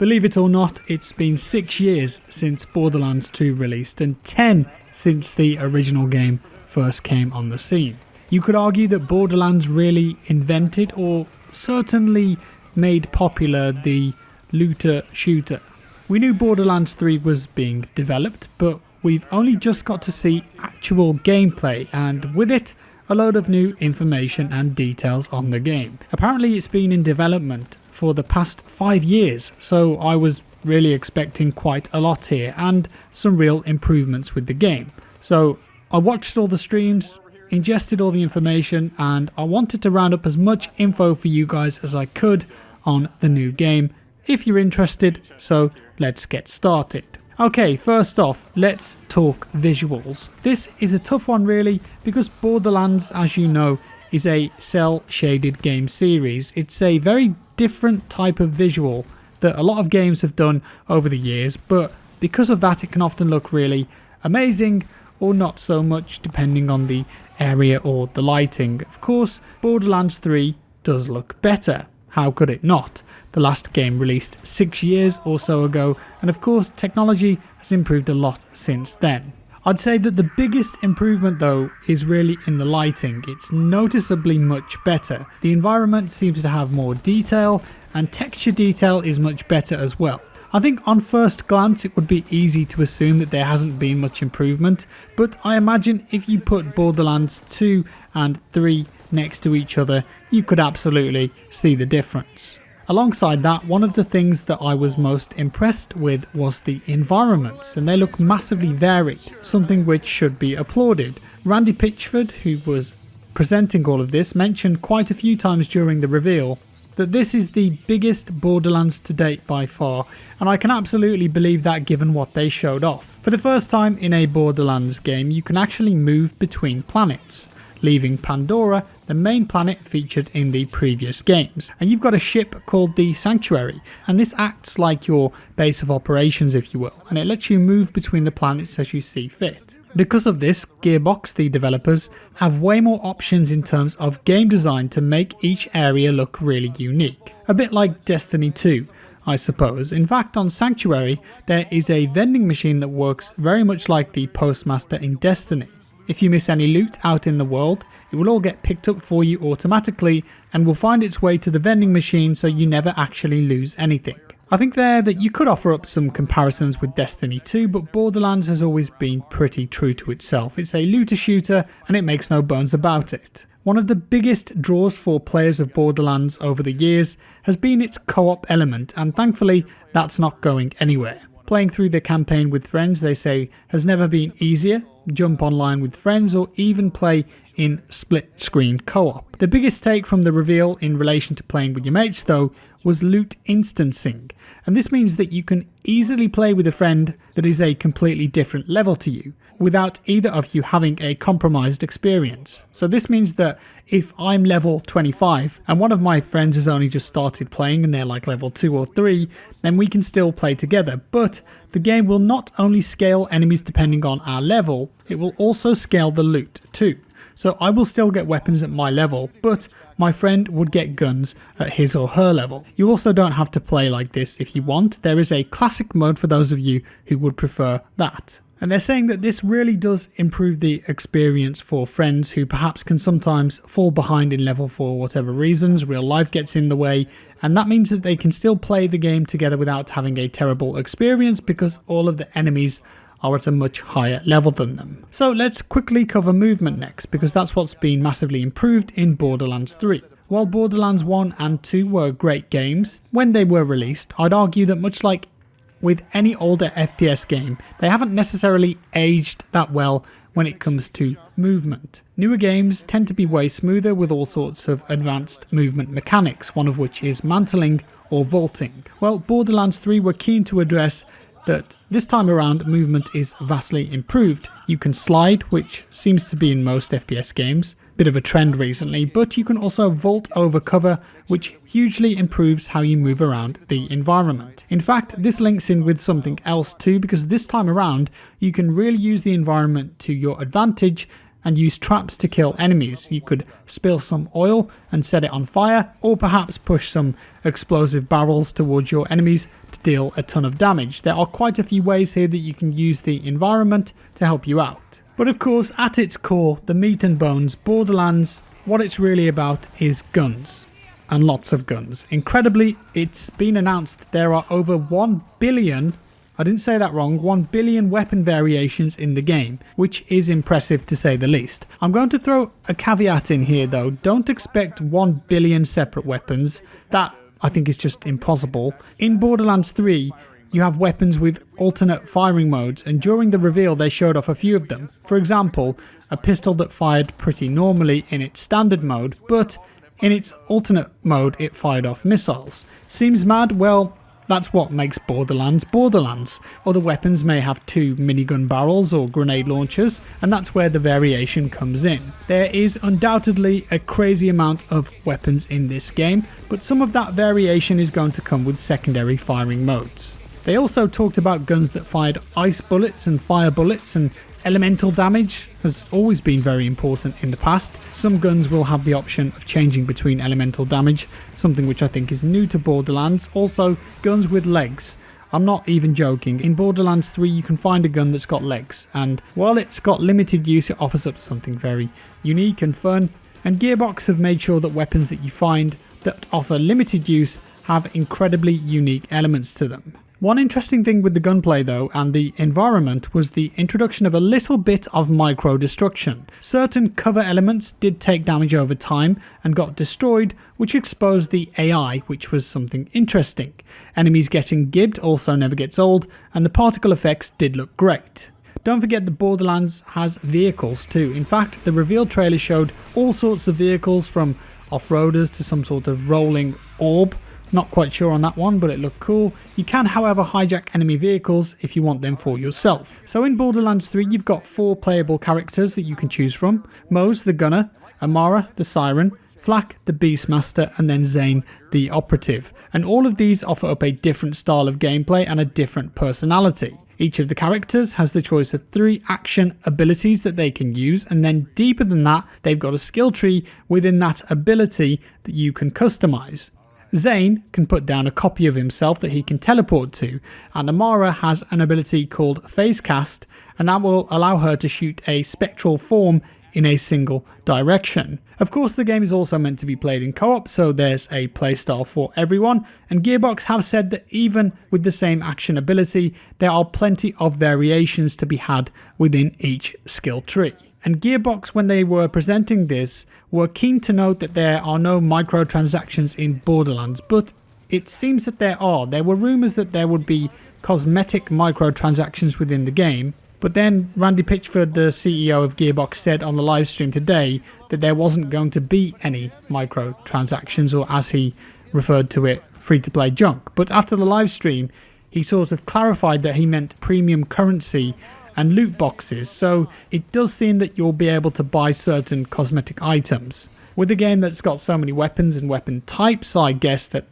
Believe it or not, it's been 6 years since Borderlands 2 released and 10 since the original game first came on the scene. You could argue that Borderlands really invented or certainly made popular the looter shooter. We knew Borderlands 3 was being developed, but we've only just got to see actual gameplay, and with it, a load of new information and details on the game. Apparently it's been in development for the past 5 years, so I was really expecting quite a lot here and some real improvements with the game. So I watched all the streams, ingested all the information, and I wanted to round up as much info for you guys as I could on the new game if you're interested, so let's get started. Okay, first off, let's talk visuals. This is a tough one really, because Borderlands, as you know, is a cel-shaded game series. It's a very different type of visual that a lot of games have done over the years, but because of that it can often look really amazing or not so much depending on the area or the lighting. Of course, Borderlands 3 does look better. How could it not? The last game released 6 years or so ago, and of course technology has improved a lot since then. I'd say that the biggest improvement though is really in the lighting. It's noticeably much better. The environment seems to have more detail, and texture detail is much better as well. I think on first glance it would be easy to assume that there hasn't been much improvement, but I imagine if you put Borderlands 2 and 3 next to each other, you could absolutely see the difference. Alongside that, one of the things that I was most impressed with was the environments, and they look massively varied, something which should be applauded. Randy Pitchford, who was presenting all of this, mentioned quite a few times during the reveal that this is the biggest Borderlands to date by far, and I can absolutely believe that given what they showed off. For the first time in a Borderlands game, you can actually move between planets, leaving Pandora, the main planet featured in the previous games. And you've got a ship called the Sanctuary, and this acts like your base of operations, if you will, and it lets you move between the planets as you see fit. Because of this, Gearbox, the developers, have way more options in terms of game design to make each area look really unique. A bit like Destiny 2, I suppose. In fact, on Sanctuary, there is a vending machine that works very much like the Postmaster in Destiny. If you miss any loot out in the world, it will all get picked up for you automatically and will find its way to the vending machine, so you never actually lose anything. I think there that you could offer up some comparisons with Destiny 2, but Borderlands has always been pretty true to itself. It's a looter shooter and it makes no bones about it. One of the biggest draws for players of Borderlands over the years has been its co-op element, and thankfully that's not going anywhere. Playing through the campaign with friends, they say, has never been easier. Jump online with friends or even play in split screen co-op. The biggest take from the reveal in relation to playing with your mates though was loot instancing, and this means that you can easily play with a friend that is a completely different level to you without either of you having a compromised experience. So this means that if I'm level 25 and one of my friends has only just started playing and they're like level 2 or 3, then we can still play together, but the game will not only scale enemies depending on our level, it will also scale the loot too. So I will still get weapons at my level, but my friend would get guns at his or her level. You also don't have to play like this if you want. There is a classic mode for those of you who would prefer that. And they're saying that this really does improve the experience for friends who perhaps can sometimes fall behind in level for whatever reasons, real life gets in the way, and that means that they can still play the game together without having a terrible experience because all of the enemies are at a much higher level than them. So let's quickly cover movement next, because that's what's been massively improved in Borderlands 3. While Borderlands 1 and 2 were great games when they were released, I'd argue that much like with any older FPS game, they haven't necessarily aged that well when it comes to movement. Newer games tend to be way smoother with all sorts of advanced movement mechanics, one of which is mantling or vaulting. Well, Borderlands 3 were keen to address that this time around movement is vastly improved. You can slide, which seems to be in most FPS games, bit of a trend recently, but you can also vault over cover, which hugely improves how you move around the environment. In fact, this links in with something else too, because this time around you can really use the environment to your advantage and use traps to kill enemies. You could spill some oil and set it on fire, or perhaps push some explosive barrels towards your enemies to deal a ton of damage. There are quite a few ways here that you can use the environment to help you out. But of course, at its core, the meat and bones, Borderlands, what it's really about is guns. And lots of guns. Incredibly, it's been announced that there are over 1 billion, I didn't say that wrong, 1 billion weapon variations in the game, which is impressive to say the least. I'm going to throw a caveat in here though. Don't expect 1 billion separate weapons. That, I think, is just impossible. In Borderlands 3, you have weapons with alternate firing modes, and during the reveal they showed off a few of them. For example, a pistol that fired pretty normally in its standard mode, but in its alternate mode it fired off missiles. Seems mad? Well, that's what makes Borderlands Borderlands. Other weapons may have 2 minigun barrels or grenade launchers, and that's where the variation comes in. There is undoubtedly a crazy amount of weapons in this game, but some of that variation is going to come with secondary firing modes. They also talked about guns that fired ice bullets and fire bullets, and elemental damage has always been very important in the past. Some guns will have the option of changing between elemental damage, something which I think is new to Borderlands. Also, guns with legs. I'm not even joking. In Borderlands 3 you can find a gun that's got legs, and while it's got limited use, it offers up something very unique and fun. And Gearbox have made sure that weapons that you find that offer limited use have incredibly unique elements to them. One interesting thing with the gunplay though, and the environment, was the introduction of a little bit of micro-destruction. Certain cover elements did take damage over time and got destroyed, which exposed the AI, which was something interesting. Enemies getting gibbed also never gets old, and the particle effects did look great. Don't forget that Borderlands has vehicles too. In fact, the reveal trailer showed all sorts of vehicles, from off-roaders to some sort of rolling orb. Not quite sure on that one, but it looked cool. You can, however, hijack enemy vehicles if you want them for yourself. So in Borderlands 3, you've got 4 playable characters that you can choose from. Mose, the gunner, Amara, the siren, Flak, the Beastmaster, and then Zane, the operative. And all of these offer up a different style of gameplay and a different personality. Each of the characters has the choice of 3 action abilities that they can use, and then deeper than that, they've got a skill tree within that ability that you can customize. Zane can put down a copy of himself that he can teleport to, and Amara has an ability called Phase Cast, and that will allow her to shoot a spectral form in a single direction. Of course, the game is also meant to be played in co-op, so there's a playstyle for everyone, and Gearbox have said that even with the same action ability, there are plenty of variations to be had within each skill tree. And Gearbox, when they were presenting this, were keen to note that there are no microtransactions in Borderlands, but it seems that there are. There were rumours that there would be cosmetic microtransactions within the game, but then Randy Pitchford, the CEO of Gearbox, said on the live stream today that there wasn't going to be any microtransactions, or as he referred to it, free-to-play junk. But after the live stream, he sort of clarified that he meant premium currency and loot boxes, so it does seem that you'll be able to buy certain cosmetic items. With a game that's got so many weapons and weapon types, I guess that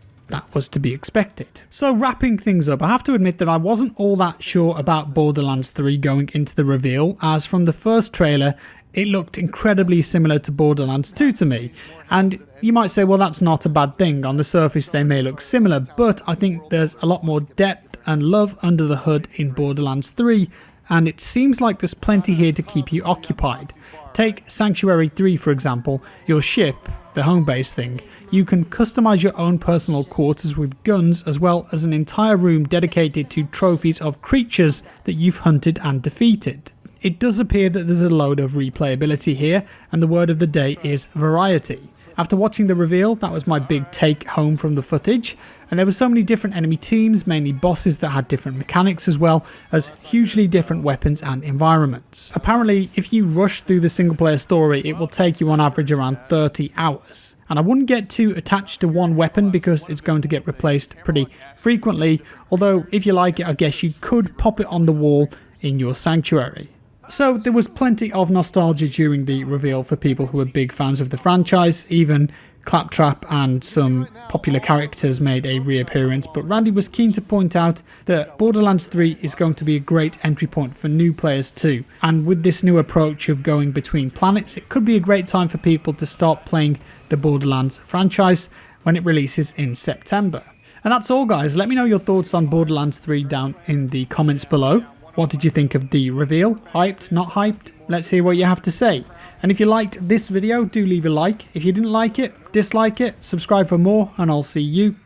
was to be expected. So wrapping things up, I have to admit that I wasn't all that sure about Borderlands 3 going into the reveal, as from the first trailer it looked incredibly similar to Borderlands 2 to me. And you might say, well, that's not a bad thing. On the surface they may look similar, but I think there's a lot more depth and love under the hood in Borderlands 3, and it seems like there's plenty here to keep you occupied. Take Sanctuary 3 for example, your ship, the home base thing. You can customize your own personal quarters with guns, as well as an entire room dedicated to trophies of creatures that you've hunted and defeated. It does appear that there's a load of replayability here, and the word of the day is variety. After watching the reveal, that was my big take home from the footage, and there were so many different enemy teams, mainly bosses that had different mechanics, as well as hugely different weapons and environments. Apparently, if you rush through the single player story, it will take you on average around 30 hours. And I wouldn't get too attached to one weapon because it's going to get replaced pretty frequently, although if you like it, I guess you could pop it on the wall in your sanctuary. So there was plenty of nostalgia during the reveal for people who were big fans of the franchise, even Claptrap and some popular characters made a reappearance, but Randy was keen to point out that Borderlands 3 is going to be a great entry point for new players too, and with this new approach of going between planets, it could be a great time for people to start playing the Borderlands franchise when it releases in September. And that's all, guys. Let me know your thoughts on Borderlands 3 down in the comments below. What did you think of the reveal? Hyped? Not hyped? Let's hear what you have to say. And if you liked this video, do leave a like. If you didn't like it, dislike it, subscribe for more, and I'll see you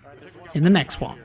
in the next one.